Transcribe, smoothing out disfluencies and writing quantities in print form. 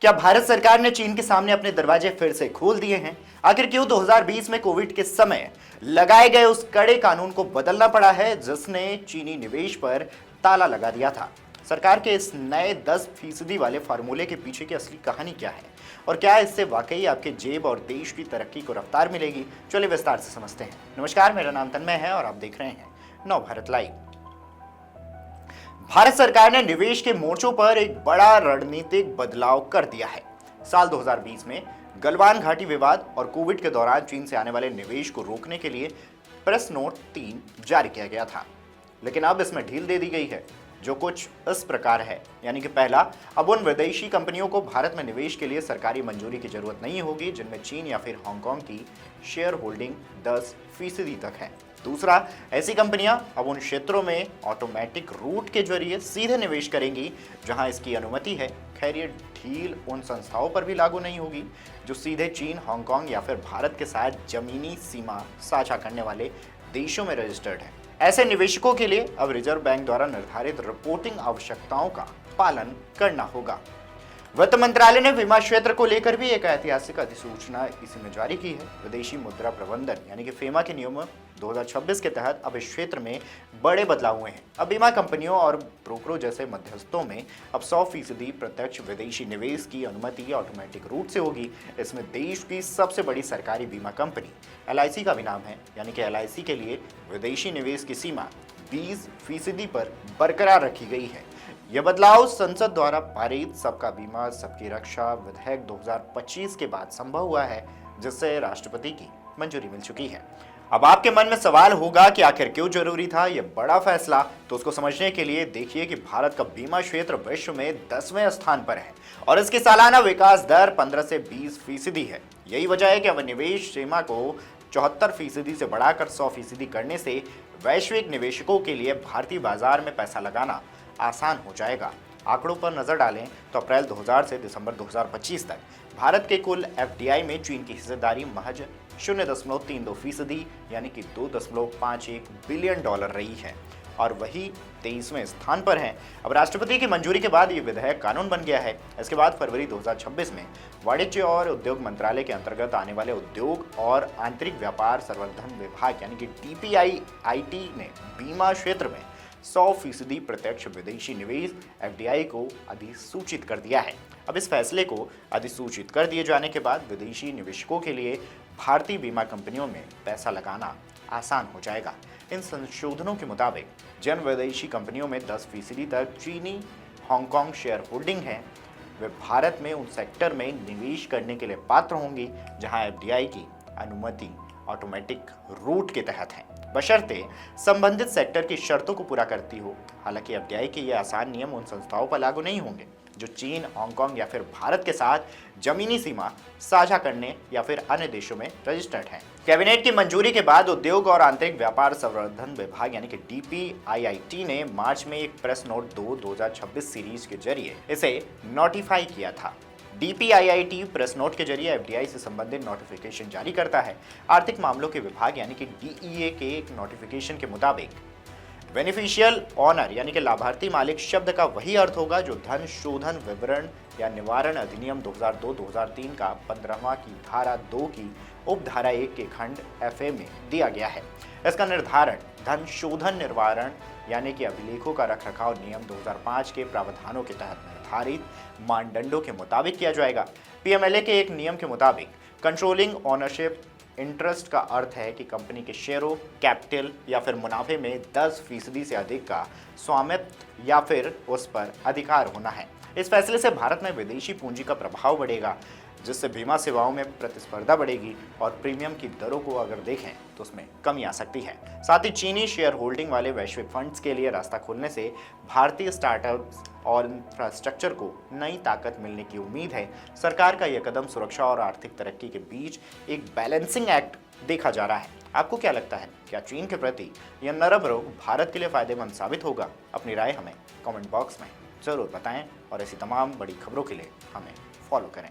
क्या भारत सरकार ने चीन के सामने अपने दरवाजे फिर से खोल दिए हैं? आखिर क्यों 2020 में कोविड के समय लगाए गए उस कड़े कानून को बदलना पड़ा है जिसने चीनी निवेश पर ताला लगा दिया था? सरकार के इस नए 10% वाले फार्मूले के पीछे की असली कहानी क्या है और क्या इससे वाकई आपके जेब और देश की तरक्की को रफ्तार मिलेगी? चलिए विस्तार से समझते हैं। नमस्कार, मेरा नाम तन्मय है और आप देख रहे हैं नव भारत लाइव। भारत सरकार ने निवेश के मोर्चों पर एक बड़ा रणनीतिक बदलाव कर दिया है। साल 2020 में गलवान घाटी विवाद और कोविड के दौरान चीन से आने वाले निवेश को रोकने के लिए प्रेस नोट 3 जारी किया गया था, लेकिन अब इसमें ढील दे दी गई है, जो कुछ इस प्रकार है। यानी कि पहला, अब उन विदेशी कंपनियों को भारत में निवेश के लिए सरकारी मंजूरी की जरूरत नहीं होगी जिनमें चीन या फिर हांगकांग की शेयर होल्डिंग 10% तक है। दूसरा, ऐसी कंपनियां अब उन क्षेत्रों में ऑटोमेटिक रूट के जरिए सीधे निवेश करेंगी जहां इसकी अनुमति है। खैर, ये ढील उन संस्थाओं पर भी लागू नहीं होगी जो सीधे चीन, हांगकांग या फिर भारत के साथ जमीनी सीमा साझा करने वाले देशों में रजिस्टर्ड है। ऐसे निवेशकों के लिए अब रिजर्व बैंक द्वारा निर्धारित रिपोर्टिंग आवश्यकताओं का पालन करना होगा। वित्त मंत्रालय ने बीमा क्षेत्र को लेकर भी एक ऐतिहासिक अधिसूचना इसी में जारी की है। विदेशी मुद्रा प्रबंधन यानी कि फेमा के नियम 2026 के तहत अब इस क्षेत्र में बड़े बदलाव हुए हैं। अब बीमा कंपनियों और ब्रोकरों जैसे मध्यस्थों में अब 100% प्रत्यक्ष विदेशी निवेश की अनुमति ऑटोमेटिक रूट से होगी। इसमें देश की सबसे बड़ी सरकारी बीमा कंपनी LIC का भी नाम है। यानी कि LIC के लिए विदेशी निवेश की सीमा 20% पर बरकरार रखी गई है। यह बदलाव संसद द्वारा पारित सबका बीमा सबकी रक्षा विधेयक 2025 के बाद संभव हुआ है, जिससे राष्ट्रपति की मंजूरी मिल चुकी है। अब आपके मन में सवाल होगा कि आखिर क्यों जरूरी था यह बड़ा फैसला। तो उसको समझने के लिए देखिए कि भारत का बीमा क्षेत्र विश्व में 10वें स्थान पर है और इसकी सालाना विकास दर 15 से 20% है। यही वजह है कि अब निवेश सीमा को 74% से बढ़ाकर 100% करने से वैश्विक निवेशकों के लिए भारतीय बाजार में पैसा लगाना आसान हो जाएगा। आंकड़ों पर नजर डालें तो अप्रैल 2000 से दिसंबर 2025 तक भारत के कुल FDI में चीन की हिस्सेदारी महज 0.32% यानी कि $2.51 बिलियन रही है और वही 23वें स्थान पर है। अब राष्ट्रपति की मंजूरी के बाद ये विधेयक कानून बन गया है। इसके बाद फरवरी 2026 में वाणिज्य और उद्योग मंत्रालय के अंतर्गत आने वाले उद्योग और आंतरिक व्यापार संवर्धन विभाग यानी कि DPIIT ने बीमा क्षेत्र में 100% प्रत्यक्ष विदेशी निवेश FDI को अधिसूचित कर दिया है। अब इस फैसले को अधिसूचित कर दिए जाने के बाद विदेशी निवेशकों के लिए भारतीय बीमा कंपनियों में पैसा लगाना आसान हो जाएगा। इन संशोधनों के मुताबिक जिन विदेशी कंपनियों में 10% तक चीनी हांगकांग शेयर होल्डिंग है, वे भारत में उन सेक्टर में निवेश करने के लिए पात्र होंगी जहां FDI की अनुमति ऑटोमेटिक रूट के तहत है, बशर्ते संबंधित सेक्टर की शर्तों को पूरा करती हो। हालांकि FDI के ये आसान नियम उन संस्थाओं पर लागू नहीं होंगे जो चीन, हांगकांग या फिर भारत के साथ जमीनी सीमा साझा करने या फिर अन्य देशों में रजिस्टर्ड हैं। कैबिनेट की मंजूरी के बाद उद्योग और आंतरिक व्यापार संवर्धन विभाग यानी कि DPIIT ने मार्च में एक प्रेस नोट 2026 सीरीज के जरिए इसे नोटिफाई किया था। DPIIT प्रेस नोट के जरिए FDI से संबंधित नोटिफिकेशन जारी करता है। आर्थिक मामलों के विभाग यानी कि DEA के एक नोटिफिकेशन के मुताबिक बेनिफिशियल ऑनर यानी कि लाभार्थी मालिक शब्द का वही अर्थ होगा जो धन शोधन विवरण या निवारण अधिनियम 2002-2003 का 15वां की धारा 2 की उपधारा 1 के खंड FA में दिया गया है। इसका निर्धारण धन शोधन निवारण यानी कि अभिलेखों का रखरखाव नियम 2005 के प्रावधानों के तहत निर्धारित मानदंडों के मुताबिक किया जाएगा। PMLA के एक नियम के मुताबिक कंट्रोलिंग ऑनरशिप इंटरेस्ट का अर्थ है कि कंपनी के शेयरों, कैपिटल या फिर मुनाफे में 10% से अधिक का स्वामित्व या फिर उस पर अधिकार होना है। इस फैसले से भारत में विदेशी पूंजी का प्रभाव बढ़ेगा, जिससे बीमा सेवाओं में प्रतिस्पर्धा बढ़ेगी और प्रीमियम की दरों को अगर देखें तो उसमें कमी आ सकती है। साथ ही चीनी शेयर होल्डिंग वाले वैश्विक फंड्स के लिए रास्ता खोलने से भारतीय स्टार्टअप्स और इंफ्रास्ट्रक्चर को नई ताकत मिलने की उम्मीद है। सरकार का यह कदम सुरक्षा और आर्थिक तरक्की के बीच एक बैलेंसिंग एक्ट देखा जा रहा है। आपको क्या लगता है, क्या चीन के प्रति यह नरम रुख भारत के लिए फायदेमंद साबित होगा? अपनी राय हमें कमेंट बॉक्स में जरूर बताएं और ऐसी तमाम बड़ी खबरों के लिए हमें फॉलो करें।